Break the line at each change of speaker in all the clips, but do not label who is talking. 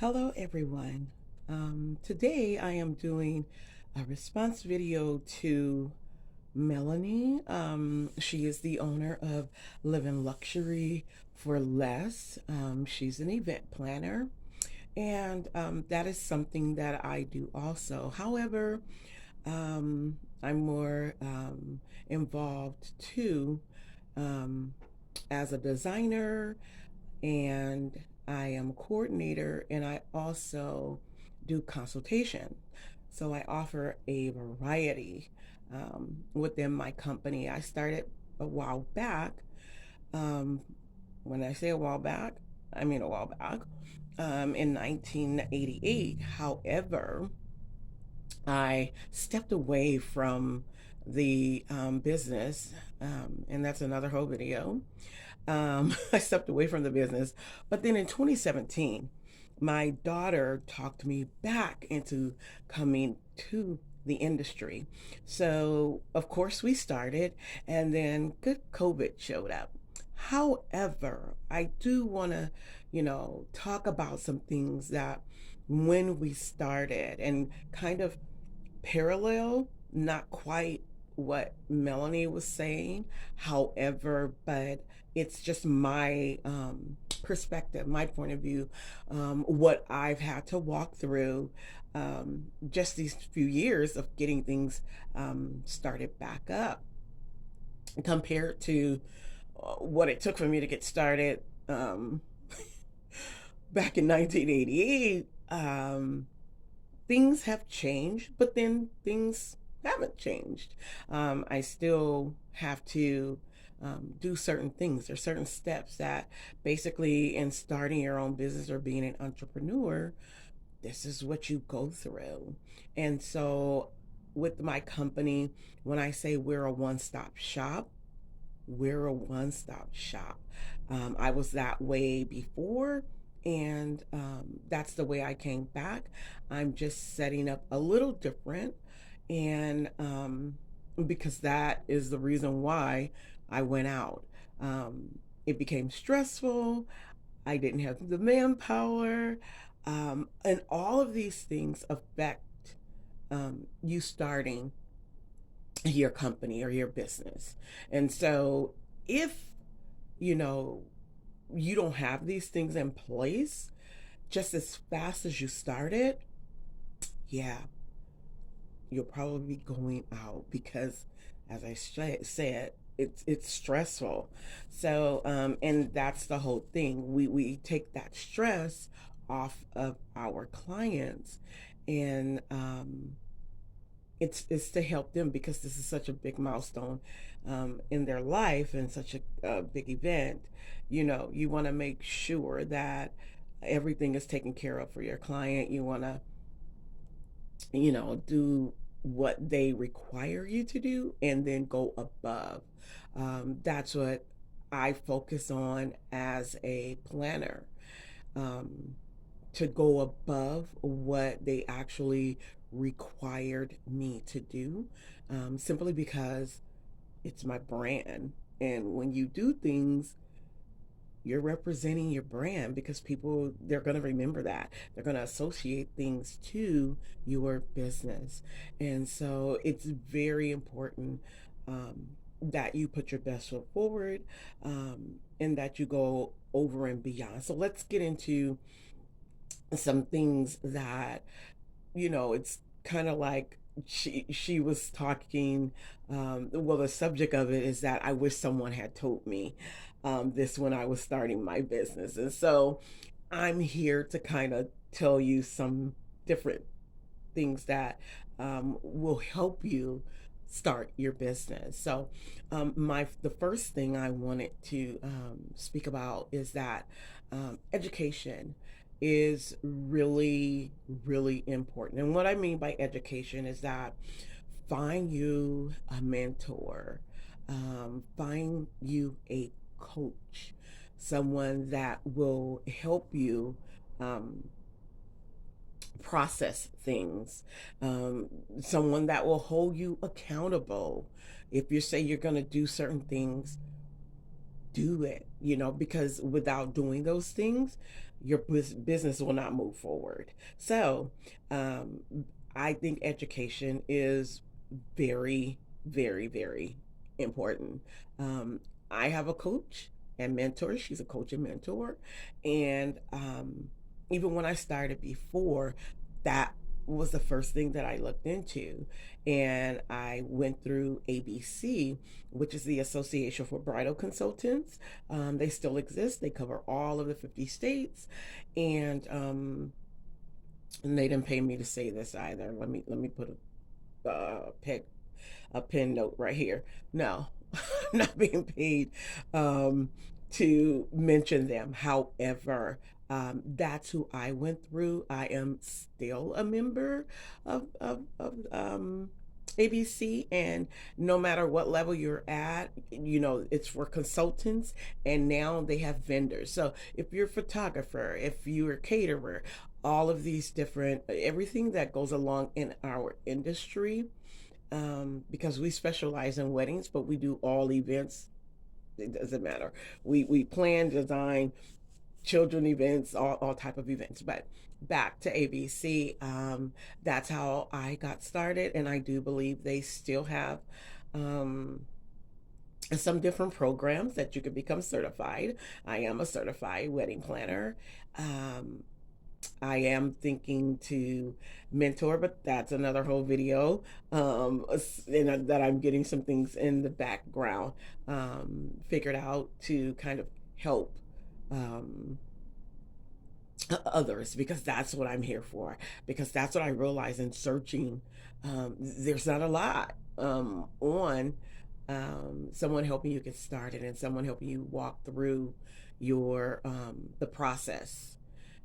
Hello, everyone. Today I am doing a response video to Melanie. She is the owner of Living Luxury for Less. She's an event planner, and that is something that I do also. However, I'm more involved too um, as a designer, and I am a coordinator, and I also do consultation. So I offer a variety within my company. I started a while back. Um, when I say a while back, I mean a while back, in 1988. However, I stepped away from the business, and that's another whole video. I stepped away from the business. But then in 2017, my daughter talked me back into coming to the industry. So, of course, we started, and then good COVID showed up. However, I do want to, talk about some things that when we started and kind of parallel, not quite what Melanie was saying. However, but it's just my perspective, my point of view, what I've had to walk through just these few years of getting things started back up compared to what it took for me to get started back in 1988. Things have changed, but then things haven't changed. I still have to do certain things or certain steps that basically in starting your own business or being an entrepreneur, this is what you go through. And so with my company, when I say we're a one-stop shop, we're a one-stop shop. I was that way before, and that's the way I came back. I'm just setting up a little different, and because that is the reason why I went out. It became stressful. I didn't have the manpower, and all of these things affect you starting your company or your business. And so if you know you don't have these things in place just as fast as you started, yeah, you'll probably be going out because as I said, it's stressful. So and that's the whole thing. We take that stress off of our clients, and it's to help them because this is such a big milestone in their life and such a big event. You want to make sure that everything is taken care of for your client. You want to do what they require you to do and then go above. That's what I focus on as a planner, um, to go above what they actually required me to do, simply because it's my brand. And when you do things, you're representing your brand because people, they're going to remember that. They're going to associate things to your business. And so it's very important that you put your best foot forward, and that you go over and beyond. So let's get into some things that, it's kind of like she was talking. Well, the subject of it is that I wish someone had told me this when I was starting my business. And so I'm here to kind of tell you some different things that will help you start your business. So my the first thing I wanted to speak about is that education is really, really important. And what I mean by education is that find you a mentor, find you a coach, someone that will help you um, process things, someone that will hold you accountable. If you say you're going to do certain things, do it, because without doing those things, your business will not move forward. So, um, I think education is very, very, very important. Um, I have a coach and mentor. She's a coach and mentor. And even when I started before, that was the first thing that I looked into. And I went through ABC, which is the Association for Bridal Consultants. They still exist. They cover all of the 50 states. And they didn't pay me to say this either. Let me put a pen note right here. No, I'm not being paid um, to mention them. However, that's who I went through. I am still a member of ABC, and no matter what level you're at, it's for consultants, and now they have vendors. So if you're a photographer, if you're a caterer, all of these different, everything that goes along in our industry, because we specialize in weddings, but we do all events. It doesn't matter. We plan, design, children events, all type of events. But back to ABC, that's how I got started, and I do believe they still have um, some different programs that you can become certified. I am a certified wedding planner. Um, I am thinking to mentor, but that's another whole video. And that I'm getting some things in the background figured out to kind of help um, others, because that's what I'm here for. Because that's what I realize in searching. There's not a lot on someone helping you get started and someone helping you walk through your the process.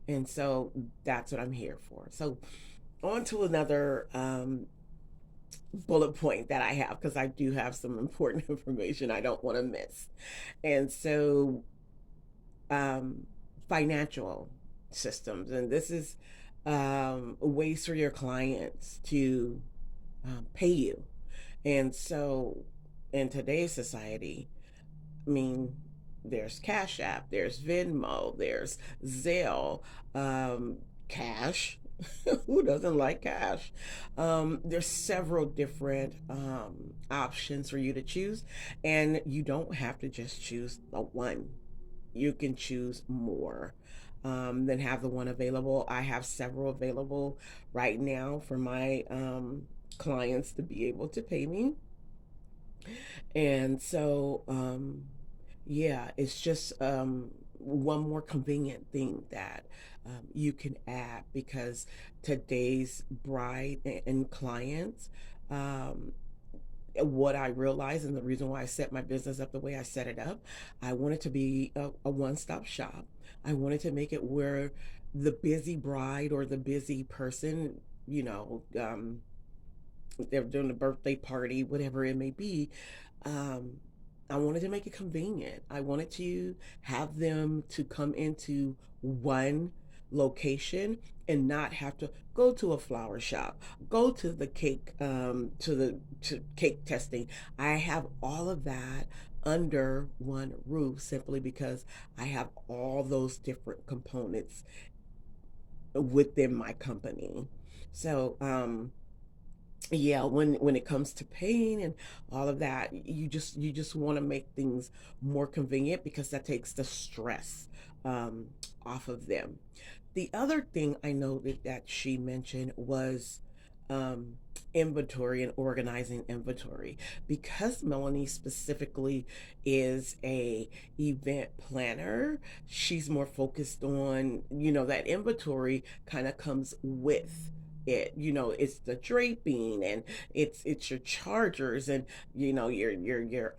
And so that's what I'm here for. So on to another bullet point that I have, because I do have some important information I don't want to miss. And so um, financial systems, and this is ways for your clients to pay you. And so in today's society, I mean, there's Cash App, there's Venmo, there's Zelle, Cash. Who doesn't like cash? There's several different options for you to choose, and you don't have to just choose the one. You can choose more than have the one available. I have several available right now for my clients to be able to pay me. And so, yeah, it's just one more convenient thing that you can add, because today's bride and clients, um, what I realized, and the reason why I set my business up the way I set it up, I wanted to be a one-stop shop. I wanted to make it where the busy bride or the busy person, they're doing a birthday party, whatever it may be. Um, I wanted to make it convenient. I wanted to have them to come into one location and not have to go to a flower shop, go to the cake, to cake testing. I have all of that under one roof, simply because I have all those different components within my company. So, yeah, when it comes to pain and all of that, you just want to make things more convenient, because that takes the stress um, off of them. The other thing I noted that she mentioned was um, inventory and organizing inventory, because Melanie specifically is a event planner. She's more focused on, that inventory kind of comes with it. It's the draping, and it's your chargers, and your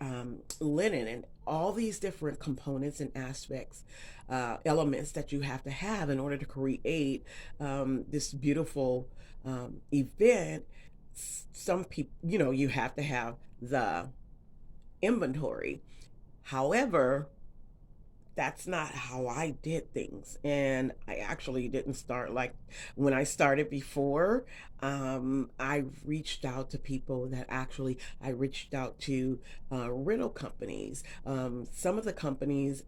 linen, and all these different components and aspects, elements that you have to have in order to create this beautiful event. Some people, you have to have the inventory. However, that's not how I did things. And I actually didn't start like when I started before. I reached out to people that actually, I reached out to rental companies. Some of the companies,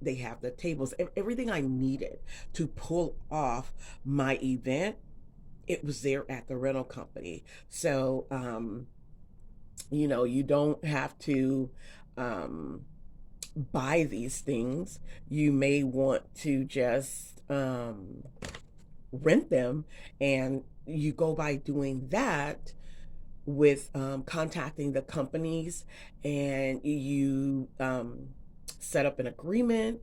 they have the tables, everything I needed to pull off my event. It was there at the rental company. So, you don't have to, um, buy these things. You may want to just rent them, and you go by doing that with contacting the companies, and you set up an agreement.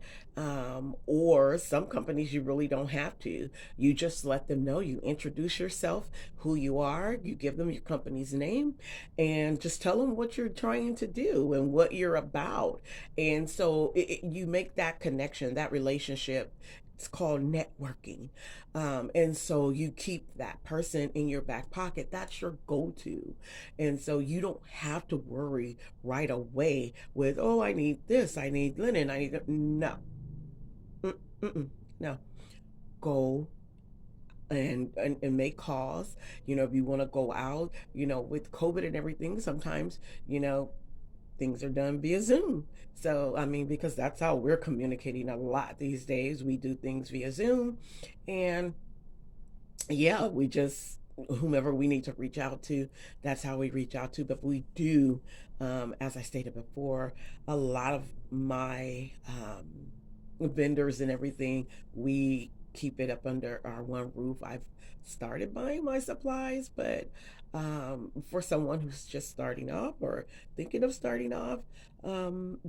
Or some companies you really don't have to. You just let them know, you introduce yourself, who you are, you give them your company's name, and just tell them what you're trying to do and what you're about. And so you make that connection, that relationship. It's called networking. And so you keep that person in your back pocket. That's your go to. And so you don't have to worry right away with, oh, I need this, I need linen, I need. No. Mm-mm. No. Go and make calls. If you want to go out, with COVID and everything, sometimes, you know, things are done via Zoom. So, I mean, because that's how we're communicating a lot these days. We do things via Zoom. And yeah, we just, whomever we need to reach out to, that's how we reach out to. But we do, as I stated before, a lot of my vendors and everything, we keep it up under our one roof. I've started buying my supplies, but for someone who's just starting off or thinking of starting off,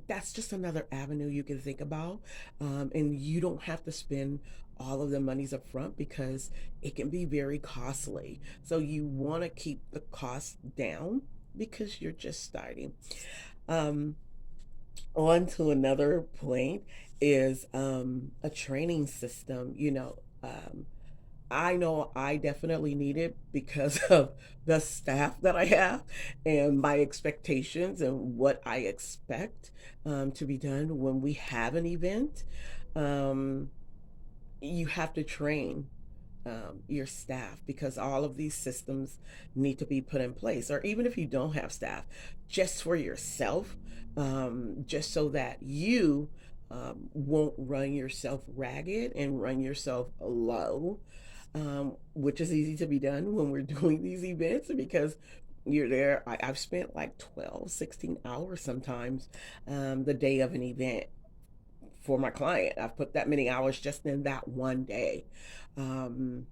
that's just another avenue you can think about. And you don't have to spend all of the monies up front because it can be very costly. So you want to keep the cost down because you're just starting. Um, on to another point is a training system. I know I definitely need it because of the staff that I have and my expectations and what I expect to be done when we have an event. Um, you have to train your staff because all of these systems need to be put in place. Or even if you don't have staff, just for yourself, just so that you won't run yourself ragged and run yourself low, which is easy to be done when we're doing these events because you're there. I've spent like 12, 16 hours sometimes the day of an event for my client. I've put that many hours just in that one day. Um,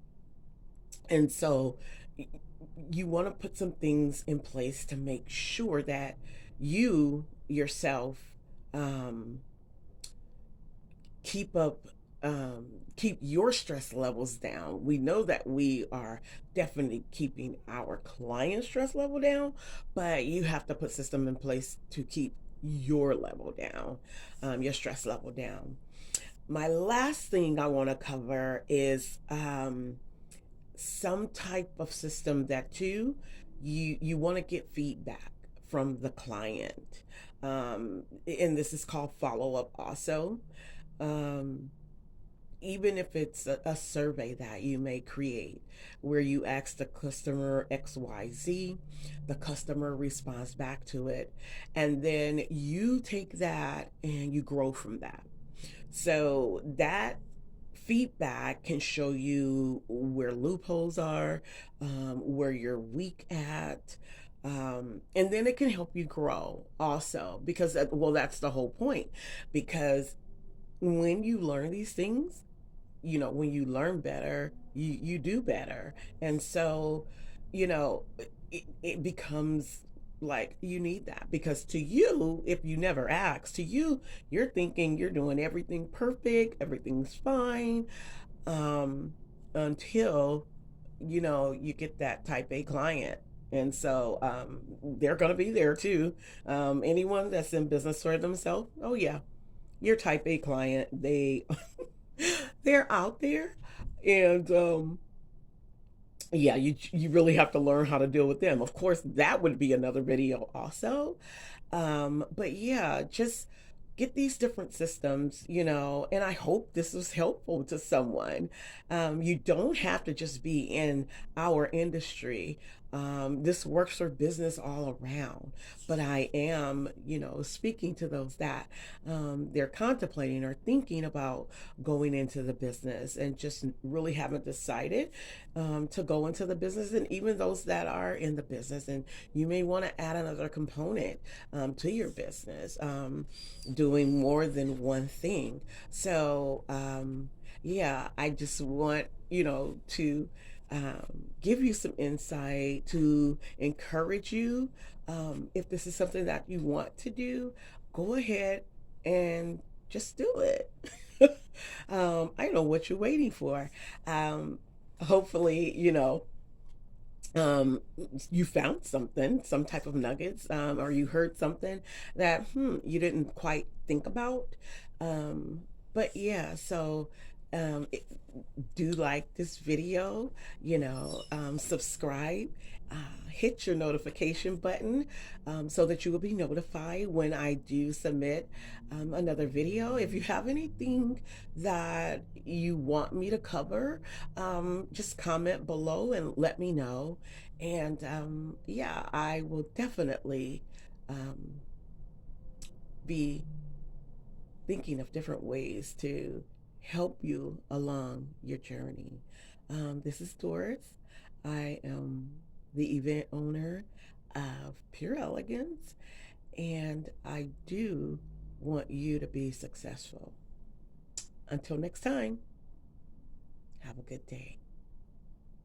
and so you want to put some things in place to make sure that you yourself um, keep up keep your stress levels down. We know that we are definitely keeping our client stress level down, but you have to put system in place to keep your level down, your stress level down. My last thing I want to cover is some type of system that you want to get feedback from the client, and this is called follow up also. um, Even if it's a survey that you may create where you ask the customer XYZ, the customer responds back to it, and then you take that and you grow from that. So that feedback can show you where loopholes are, where you're weak at. And then it can help you grow also because, well, that's the whole point. Because when you learn these things, when you learn better, you do better. And so, it becomes like you need that because to you, if you never ask, to you, you're thinking you're doing everything perfect, everything's fine, um, until, you get that type A client. And so they're going to be there too. Anyone that's in business for themselves, oh, yeah, your type A client, they're out there. And yeah, you really have to learn how to deal with them. Of course, that would be another video also. But yeah, just get these different systems, and I hope this was helpful to someone. You don't have to just be in our industry. This works for business all around, but I am, speaking to those that they're contemplating or thinking about going into the business and just really haven't decided to go into the business, and even those that are in the business, and you may want to add another component to your business, doing more than one thing. So, yeah, I just want, to give you some insight to encourage you. If this is something that you want to do, go ahead and just do it. I know what you're waiting for. Um, Hopefully, um, you found something, some type of nuggets, or you heard something that you didn't quite think about. Um, but yeah, so um, it, do like this video, subscribe, hit your notification button so that you will be notified when I do submit another video. If you have anything that you want me to cover, just comment below and let me know. And yeah, I will definitely um, be thinking of different ways to help you along your journey. This is Doris. I am the event owner of Pure Elegance, and I do want you to be successful. Until next time, have a good day.